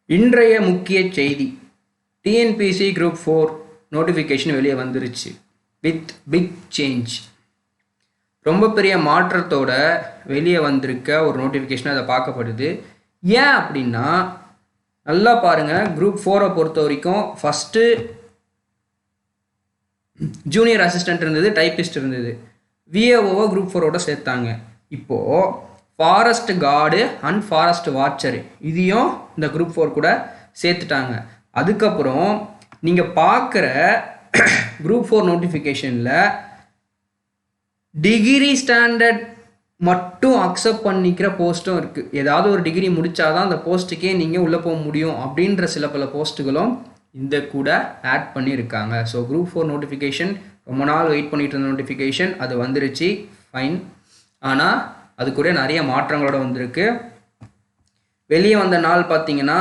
இன்றைய முக்கிய செய்தி, டிஎன்பிசி குரூப் 4 நோட்டிஃபிகேஷன் வெளியே வந்துருச்சு வித் பிக் சேஞ்ச். ரொம்ப பெரிய மாற்றத்தோட வெளியே வந்திருக்க ஒரு நோட்டிஃபிகேஷன் அதை பார்க்கப்படுது. ஏன் அப்படின்னா, நல்லா பாருங்கள், குரூப் 4 பொறுத்த வரைக்கும் ஃபஸ்ட்டு ஜூனியர் அசிஸ்டன்ட் இருந்தது, டைப்பிஸ்ட் இருந்தது. விஏஓவை குரூப் 4ஓட சேர்த்தாங்க. இப்போது ஃபாரஸ்ட் கார்டு அண்ட் ஃபாரஸ்ட் வாட்சரு இதையும் இந்த குரூப் 4 கூட சேர்த்துட்டாங்க. அதுக்கப்புறம் நீங்கள் பார்க்குற குரூப் 4 நோட்டிஃபிகேஷனில் டிகிரி ஸ்டாண்டர்ட் மட்டும் அக்செப்ட் பண்ணிக்கிற போஸ்ட்டும் இருக்குது. ஏதாவது ஒரு டிகிரி முடித்தாதான் அந்த போஸ்ட்டுக்கே நீங்கள் உள்ளே போக முடியும் அப்படின்ற சில பல போஸ்ட்டுகளும் இந்த கூட ஆட் பண்ணியிருக்காங்க. ஸோ குரூப் 4 நோட்டிஃபிகேஷன் ரொம்ப நாள் வெயிட் பண்ணிட்டு இருந்த நோட்டிஃபிகேஷன் அது வந்துருச்சு, ஃபைன். ஆனால் அது கூட நிறைய மாற்றங்களோட வந்திருக்கு. வெளியே வந்த நாள் பார்த்தீங்கன்னா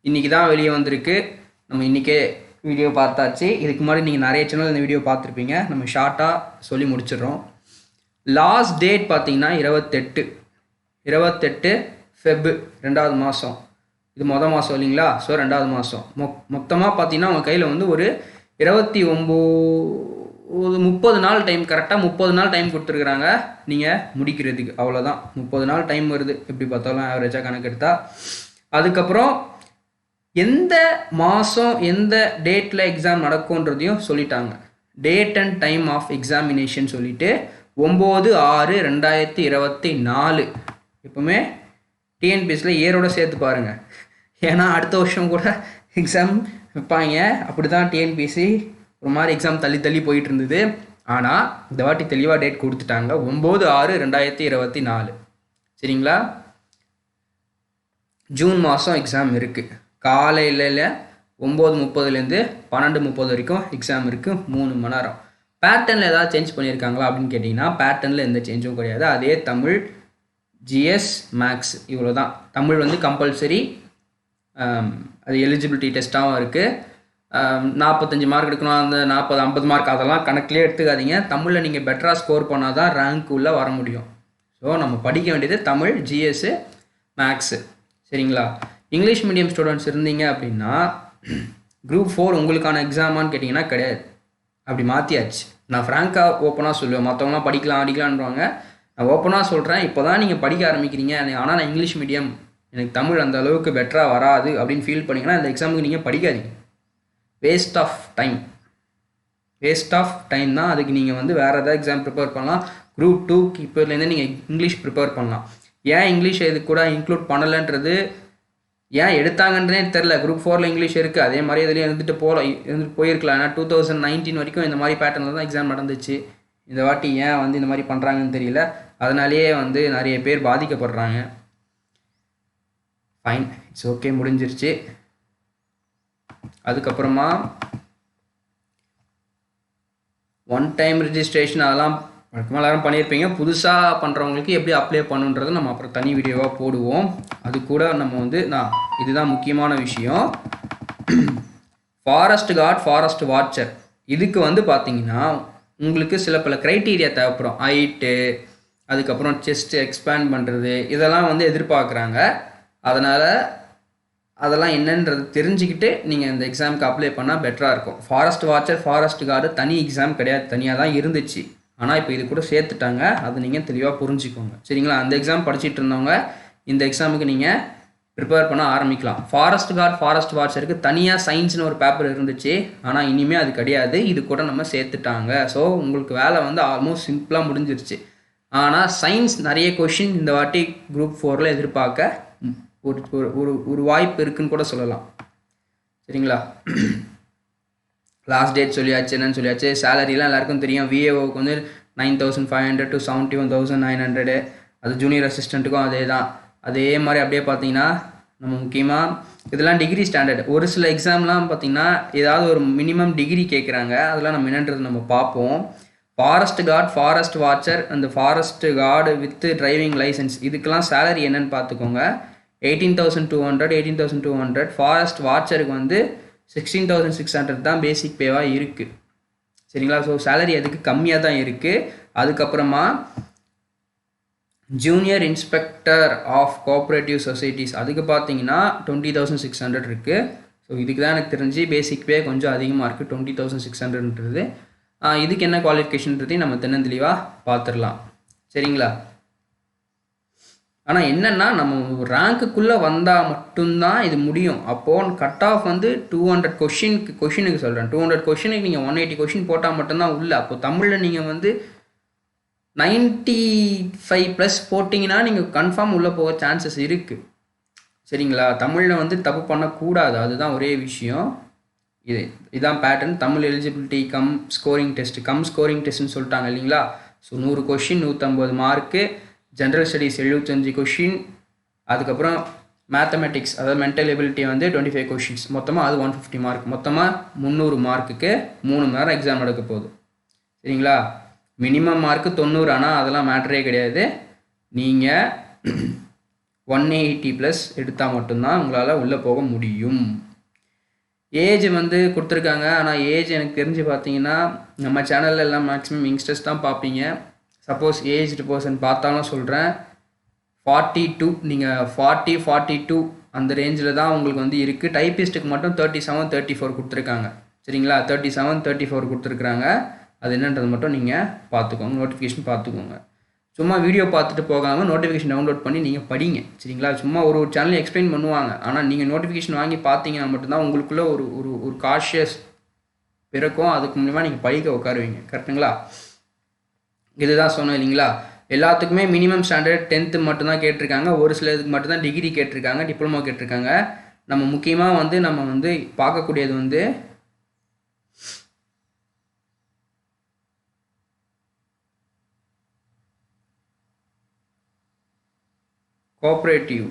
இன்றைக்கி தான் வெளியே வந்திருக்கு. நம்ம இன்றைக்கே வீடியோ பார்த்தாச்சு. இதுக்கு முன்னாடி நீங்கள் நிறைய சேனல் இந்த வீடியோ பார்த்துருப்பீங்க. நம்ம ஷார்ட்டாக சொல்லி முடிச்சிடுறோம். லாஸ்ட் டேட் பார்த்தீங்கன்னா 28 ஃபெப், 2வது மாதம். இது மொதல் மாதம் இல்லைங்களா? ஸோ 2வது மாதம். மொத்தமாக பார்த்தீங்கன்னா அவங்க கையில் வந்து ஒரு 30 நாள் டைம், கரெக்டாக 30 நாள் டைம் கொடுத்துருக்குறாங்க நீங்கள் முடிக்கிறதுக்கு. அவ்வளோதான், 30 நாள் டைம் வருது எப்படி பார்த்தாலும் ஆவரேஜாக கணக்கு எடுத்தால். அதுக்கப்புறம் எந்த மாதம் எந்த டேட்டில் எக்ஸாம் நடக்கும்ன்றதையும் சொல்லிட்டாங்க. Date and time of examination சொல்லிவிட்டு 9/6/2024. எப்பவுமே டிஎன்பிஎஸ்சியில் இயரோட சேர்த்து பாருங்கள், ஏன்னா அடுத்த வருஷம் கூட எக்ஸாம் வைப்பாங்க. அப்படி தான் டிஎன்பிஎஸ்சி ஒரு மாதிரி எக்ஸாம் தள்ளி போயிட்டு இருந்தது. ஆனால் இந்த வாட்டி தெளிவாக டேட் கொடுத்துட்டாங்க, 9/6/2024. சரிங்களா? ஜூன் மாதம் எக்ஸாம் இருக்குது. காலையில் 9:30 12:30 வரைக்கும் எக்ஸாம் இருக்குது, 3 மணி நேரம். பேட்டர்னில் ஏதாவது சேஞ்ச் பண்ணியிருக்காங்களா அப்படின்னு கேட்டிங்கன்னா, பேட்டர்னில் எந்த சேஞ்சும் கிடையாது. அதே தமிழ், ஜிஎஸ், மேக்ஸ் இவ்வளோ தான். தமிழ் வந்து கம்பல்சரி, அது எலிஜிபிலிட்டி டெஸ்ட்டாகவும் இருக்குது. 45 மார்க் எடுக்கணும், அந்த 40-50 மார்க் அதெல்லாம் கணக்கிலே எடுத்துக்காதீங்க. தமிழில் நீங்கள் பெட்டராக ஸ்கோர் பண்ணால் தான் ரேங்க் உள்ளே வர முடியும். ஸோ நம்ம படிக்க வேண்டியது தமிழ், ஜிஎஸ்ஸு, மேக்ஸு. சரிங்களா? இங்கிலீஷ் மீடியம் ஸ்டூடெண்ட்ஸ் இருந்தீங்க அப்படின்னா குரூப் 4 உங்களுக்கான எக்ஸாமான்னு கேட்டிங்கன்னா கிடையாது. அப்படி மாற்றியாச்சு. நான் ஃப்ராங்காக ஓப்பனாக சொல்லுவேன். மற்றவங்களாம் அடிக்கலான்றாங்க. நான் ஓப்பனாக சொல்கிறேன், இப்போ தான் நீங்கள் படிக்க ஆரம்பிக்கிறீங்க, ஆனால் நான் இங்கிலீஷ் மீடியம், எனக்கு தமிழ் அந்த அளவுக்கு பெட்டராக வராது அப்படின்னு ஃபீல் பண்ணிங்கன்னா இந்த எக்ஸாமுக்கு நீங்கள் படிக்காதீங்க. வேஸ்ட் ஆஃப் டைம் தான். அதுக்கு நீங்கள் வந்து வேறு ஏதாவது எக்ஸாம் ப்ரிப்பேர் பண்ணலாம். குரூப் 2 இப்போலேருந்தே நீங்கள் இங்கிலீஷ் ப்ரிப்பேர் பண்ணலாம். ஏன் இங்கிலீஷ் இது கூட இன்க்ளூட் பண்ணலைன்றது, ஏன் எடுத்தாங்கன்றதே தெரில. குரூப் 4 இங்கிலீஷ் இருக்குது, அதே மாதிரி இதுலேயும் இருந்துட்டு போயிருக்கலாம். ஏன்னா 2019 வரைக்கும் இந்த மாதிரி பேட்டர்னில் தான் எக்ஸாம் நடந்துச்சு. இந்த வாட்டி ஏன் வந்து இந்த மாதிரி பண்ணுறாங்கன்னு தெரியல. அதனாலேயே வந்து நிறைய பேர் பாதிக்கப்படுறாங்க. ஃபைன், இட்ஸ் ஓகே, முடிஞ்சிருச்சு. அதுக்கப்புறமா ஒன் டைம் ரிஜிஸ்ட்ரேஷன் அதெல்லாம் வழக்கமாக எல்லாரும் பண்ணியிருப்பீங்க. புதுசாக பண்ணுறவங்களுக்கு எப்படி அப்ளை பண்ணுன்றது நம்ம அப்புறம் தனி வீடியோவாக போடுவோம். அது கூட நம்ம வந்து இதுதான் முக்கியமான விஷயம். ஃபாரஸ்ட் கார்டு, ஃபாரஸ்ட் வாட்சர், இதுக்கு வந்து பார்த்தீங்கன்னா உங்களுக்கு சில பல க்ரைட்டீரியா தேவைப்படும். ஹைட்டு, அதுக்கப்புறம் செஸ்ட் எக்ஸ்பேண்ட் பண்ணுறது, இதெல்லாம் வந்து எதிர்பார்க்குறாங்க. அதெல்லாம் என்னன்றது தெரிஞ்சுக்கிட்டு நீங்கள் இந்த எக்ஸாமுக்கு அப்ளை பண்ணால் பெட்டராக இருக்கும். ஃபாரஸ்ட் வாட்சர், ஃபாரஸ்ட் கார்டு தனி எக்ஸாம் கிடையாது, தனியாக தான் இருந்துச்சு. ஆனால் இப்போ இது கூட சேர்த்துட்டாங்க. அது நீங்கள் தெளிவாக புரிஞ்சுக்கோங்க. சரிங்களா? அந்த எக்ஸாம் படிச்சுட்டு இருந்தவங்க இந்த எக்ஸாமுக்கு நீங்கள் ப்ரிப்பேர் பண்ண ஆரம்பிக்கலாம். ஃபாரஸ்ட் கார்டு, ஃபாரஸ்ட் வாட்சருக்கு தனியாக சயின்ஸ்னு ஒரு பேப்பர் இருந்துச்சு, ஆனால் இனிமேல் அது கிடையாது. இது கூட நம்ம சேர்த்துட்டாங்க. ஸோ உங்களுக்கு வேலை வந்து ஆல்மோஸ்ட் சிம்பிளாக முடிஞ்சிருச்சு. ஆனால் சயின்ஸ் நிறைய கொஷின் இந்த வாட்டி குரூப் 4 எதிர்பார்க்க ஒரு வாய்ப்பு இருக்குன்னு கூட சொல்லலாம். சரிங்களா? லாஸ்ட் டேட் சொல்லியாச்சு, என்னன்னு சொல்லியாச்சு. சேலரிலாம் எல்லாருக்கும் தெரியும். விஏஓவுக்கு வந்து 9,500 to 71,900. அது ஜூனியர் அசிஸ்டண்ட்டுக்கும் அதே தான். அதே மாதிரி அப்படியே பார்த்தீங்கன்னா நம்ம முக்கியமாக இதெல்லாம் டிகிரி ஸ்டாண்டர்ட். ஒரு சில எக்ஸாம்லாம் பார்த்தீங்கன்னா ஏதாவது ஒரு மினிமம் டிகிரி கேட்குறாங்க. அதெல்லாம் நம்ம என்னன்றது நம்ம பார்ப்போம். ஃபாரஸ்ட் கார்டு, ஃபாரஸ்ட் வாட்சர், அந்த forest guard with driving licence, இதுக்கெல்லாம் சேலரி என்னன்னு பார்த்துக்கோங்க. 18,200. ஃபாரஸ்ட் வாட்சருக்கு வந்து 16,600 தான் பேசிக் பேவாக இருக்குது. சரிங்களா? ஸோ சேலரி அதுக்கு கம்மியாக தான் இருக்குது. அதுக்கப்புறமா junior inspector of cooperative societies அதுக்கு பார்த்தீங்கன்னா 20,600 இருக்குது. ஸோ இதுக்கு தான் எனக்கு தெரிஞ்சு பேசிக் பே கொஞ்சம் அதிகமாக இருக்குது 20,600ன்றது. இதுக்கு என்ன குவாலிஃபிகேஷன்றதையும் நம்ம தென்னந்தெளிவாக பார்த்துடலாம். சரிங்களா? ஆனால் என்னென்னா நம்ம ரேங்க்குள்ளே வந்தால் மட்டும்தான் இது முடியும். அப்போது கட் ஆஃப் வந்து 200 கொஷினுக்கு சொல்கிறேன். 200 கொஷினுக்கு நீங்கள் 180 கொஷின் போட்டால் மட்டும்தான் உள்ள. அப்போது தமிழில் நீங்கள் வந்து 95+ போட்டிங்கன்னா நீங்கள் கன்ஃபார்ம் உள்ளே போக சான்சஸ் இருக்குது. சரிங்களா? தமிழில் வந்து தப்பு பண்ணக்கூடாது, அதுதான் ஒரே விஷயம். இதுதான் pattern. Tamil eligibility cum scoring டெஸ்ட்னு சொல்லிட்டாங்க இல்லைங்களா? ஸோ 100 கொஷின் 150 மார்க்கு, ஜென்ரல் ஸ்டடீஸ் 75 கொஷின், அதுக்கப்புறம் மேத்தமெட்டிக்ஸ் அதாவது மென்டல் எபிலிட்டி வந்து 25 கொஷின்ஸ், மொத்தமாக அது 150 மார்க். மொத்தமாக 300 மார்க்குக்கு 3 மணி நேரம் எக்ஸாம் நடக்க போகுது. சரிங்களா? மினிமம் மார்க்கு 90, ஆனால் அதெல்லாம் மேட்டரே கிடையாது. நீங்கள் 180+ எடுத்தால் மட்டும்தான் உங்களால் உள்ளே போக முடியும். ஏஜ் வந்து கொடுத்துருக்காங்க, ஆனால் ஏஜ் எனக்கு தெரிஞ்சு பார்த்தீங்கன்னா நம்ம சேனலில் எல்லாம் மேக்ஸிமம் யங்ஸ்டர்ஸ் தான் பார்ப்பீங்க. சப்போஸ் ஏஜ்டு பர்சன் பார்த்தாலும் சொல்கிறேன், 42 நீங்கள் 40-42 அந்த ரேஞ்சில் தான் உங்களுக்கு வந்து இருக்குது. டைப்பிஸ்ட்டுக்கு மட்டும் 37-34 கொடுத்துருக்காங்க. சரிங்களா? 37-34 கொடுத்துருக்குறாங்க. அது என்னன்றது மட்டும் நீங்கள் பார்த்துக்கோங்க, நோட்டிஃபிகேஷன் பார்த்துக்கோங்க. சும்மா வீடியோ பார்த்துட்டு போகாமல் நோட்டிஃபிகேஷன் டவுன்லோட் பண்ணி நீங்கள் படிங்க. சரிங்களா? சும்மா ஒரு சேனல் எக்ஸ்பிளைன் பண்ணுவாங்க, ஆனால் நீங்கள் நோட்டிஃபிகேஷன் வாங்கி பார்த்தீங்கன்னா மட்டும்தான் உங்களுக்குள்ளே ஒரு ஒரு ஒரு காஷியஸ் பிறக்கும். அதுக்கு மூலிமா நீங்கள் படிக்க உட்காருவீங்க. கரெக்டுங்களா? இதுதான் சொன்னோம் இல்லைங்களா? எல்லாத்துக்குமே மினிமம் ஸ்டாண்டர்ட் 10th மட்டும்தான் கேட்டிருக்காங்க. ஒரு சில இதுக்கு மட்டும்தான் டிகிரி கேட்டிருக்காங்க, டிப்ளமோ கேட்டிருக்காங்க. நம்ம முக்கியமாக வந்து நம்ம வந்து பார்க்கக்கூடியது வந்து கோஆப்ரேட்டிவ்,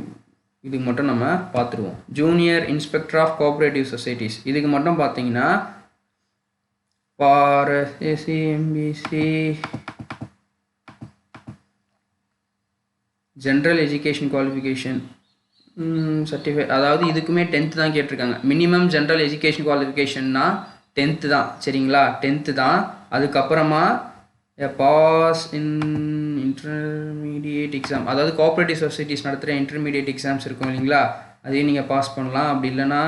இதுக்கு மட்டும் நம்ம பார்த்துருவோம். Junior inspector of cooperative societies இதுக்கு மட்டும் பார்த்தீங்கன்னா for SC MBC general education qualification certificate, அதாவது இதுக்குமே 10th தான் கேட்டிருக்காங்க. மினிமம் ஜென்ரல் எஜுகேஷன் குவாலிஃபிகேஷன்னா 10th தான். சரிங்களா? 10th தான். அதுக்கப்புறமா பாஸ் இன் இன்டர்மீடியேட் எக்ஸாம், அதாவது கோஆப்ரேட்டிவ் சொசைட்டிஸ் நடத்துகிற இன்டர்மீடியேட் எக்ஸாம்ஸ் இருக்கும் இல்லைங்களா? அதையும் நீங்கள் பாஸ் பண்ணலாம். அப்படி இல்லைன்னா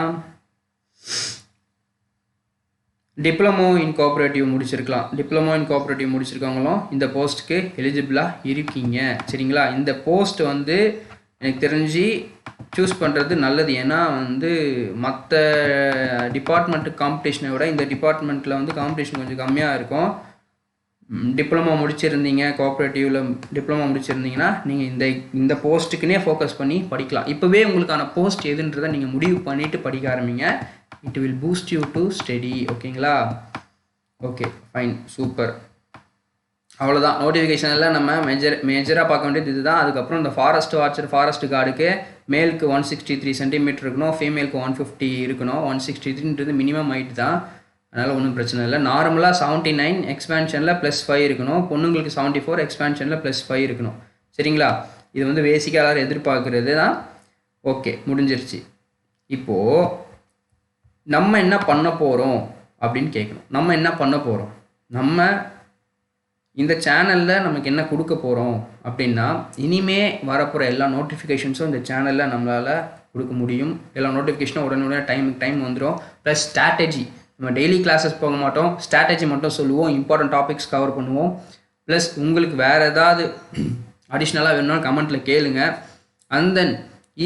டிப்ளமோ இன் கோஆப்ரேட்டிவ் முடிச்சிருக்கலாம். டிப்ளமோ இன் கோஆப்ரேட்டிவ் முடிச்சிருக்கவங்களும் இந்த போஸ்ட்டுக்கு எலிஜிபிளாக இருக்கீங்க. சரிங்களா? இந்த போஸ்ட் வந்து எனக்கு தெரிஞ்சு சூஸ் பண்ணுறது நல்லது. ஏன்னா வந்து மற்ற டிபார்ட்மெண்ட்டு காம்படிஷனை விட இந்த டிபார்ட்மெண்ட்டில் வந்து காம்படிஷன் கொஞ்சம் கம்மியாக இருக்கும். டிப்ளமோ முடிச்சிருந்தீங்க, கோஆப்ரேட்டிவில் டிப்ளமோ முடிச்சிருந்தீங்கன்னா நீங்கள் இந்த போஸ்ட்டுக்குன்னே ஃபோக்கஸ் பண்ணி படிக்கலாம். இப்போவே உங்களுக்கான போஸ்ட் எதுன்றதை நீங்கள் முடிவு பண்ணிவிட்டு படிக்க ஆரம்பிங்க. It will boost you to study. ஓகேங்களா? Okay, fine, super. அவ்வளோதான். நோட்டிஃபிகேஷனில் நம்ம மேஜராக பார்க்க வேண்டியது இதுதான். அதுக்கப்புறம் இந்த ஃபாரஸ்ட் வாட்சர், ஃபாரஸ்ட் கார்டுக்கு மேலுக்கு 163 சென்டிமீட்டர் இருக்கணும், ஃபீமேலுக்கு 150 இருக்கணும். 163ன்றது மினிமம் ஹைட் தான், அதனால் ஒன்றும் பிரச்சனை இல்லை. நார்மலாக 79, எக்ஸ்பேன்ஷனில் +5 இருக்கணும். பொண்ணுங்களுக்கு 74, எக்ஸ்பேன்ஷனில் +5 இருக்கணும். சரிங்களா? இது வந்து பேசிக்காக எல்லாரும் எதிர்பார்க்குறது தான். ஓகே, முடிஞ்சிருச்சு. இப்போது நம்ம என்ன பண்ண போகிறோம் அப்படின்னு கேட்கணும். நம்ம என்ன பண்ண போகிறோம், நம்ம இந்த சேனலில் நமக்கு என்ன கொடுக்க போகிறோம் அப்படின்னா, இனிமே வரப்போகிற எல்லா நோட்டிஃபிகேஷன்ஸும் இந்த சேனலில் நம்மளால் கொடுக்க முடியும். எல்லா நோட்டிஃபிகேஷனும் உடனே டைம் வந்துடும். ப்ளஸ் ஸ்ட்ராட்டஜி, நம்ம டெய்லி கிளாஸஸ் போக மாட்டோம், ஸ்ட்ராட்டஜி மட்டும் சொல்லுவோம், இம்பார்ட்டன்ட் டாபிக்ஸ் கவர் பண்ணுவோம். ப்ளஸ் உங்களுக்கு வேறு ஏதாவது அடிஷ்னலாக வேணும்னா கமெண்ட்டில் கேளுங்க. அண்ட் தென்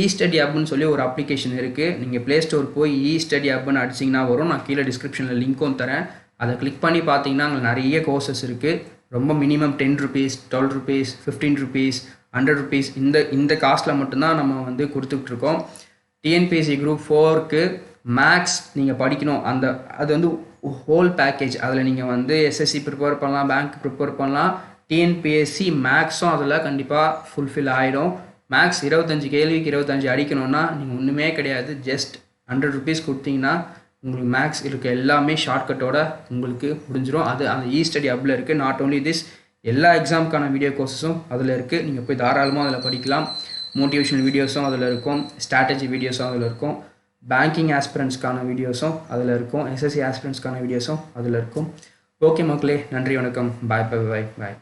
இஸ்டடி ஆப்னு சொல்லி ஒரு அப்ளிகேஷன் இருக்குது. நீங்கள் ப்ளே ஸ்டோர் போய் இஸ்டடி ஆப்னு அடிச்சிங்கன்னா வரும். நான் கீழே டிஸ்கிரிப்ஷனில் லிங்க்கும் தரேன். அதை கிளிக் பண்ணி பார்த்தீங்கன்னா அங்கே நிறைய கோர்சஸ் இருக்குது. ரொம்ப minimum 10 rupees, 12 rupees, 15 rupees, 100 rupees இந்த காஸ்ட்டில் மட்டும்தான் நம்ம வந்து கொடுத்துட்ருக்கோம். டிஎன்பிஎஸ்சி குரூப் 4க்கு மேக்ஸ் நீங்கள் படிக்கணும், அது வந்து ஹோல் பேக்கேஜ். அதில் நீங்கள் வந்து எஸ்எஸ்சி ப்ரிப்பேர் பண்ணலாம், பேங்க் ப்ரிப்பேர் பண்ணலாம். டிஎன்பிஎஸ்சி மேக்ஸும் அதில் கண்டிப்பாக ஃபுல்ஃபில் ஆகிடும். மேக்ஸ் 25 கேள்விக்கு 25 அடிக்கணும்னா நீங்கள் ஒன்றுமே கிடையாது, ஜஸ்ட் 100 rupees கொடுத்தீங்கன்னா உங்களுக்கு மேக்ஸ் இருக்க எல்லாமே ஷார்ட்கட்டோட உங்களுக்கு முடிஞ்சிடும். அது அந்த இஸ்டடி ஆப்பில் இருக்குது. நாட் ஓன்லி திஸ், எல்லா எக்ஸாமுக்கான வீடியோ கோர்ஸஸும் அதில் இருக்குது. நீங்கள் போய் தாராளமாக அதில் படிக்கலாம். மோட்டிவேஷனல் வீடியோஸும் அதில் இருக்கும், ஸ்ட்ராட்டஜி வீடியோஸும் அதில் இருக்கும், பேங்கிங் ஆஸ்பிரண்ட்ஸ்க்கான வீடியோஸும் அதில் இருக்கும், எஸ்எஸ்சி ஆஸ்பிரண்ட்ஸ்க்கான வீடியோஸும் அதில் இருக்கும். ஓகே மக்களே, நன்றி, வணக்கம், பாய் பாய் பாய் பாய்.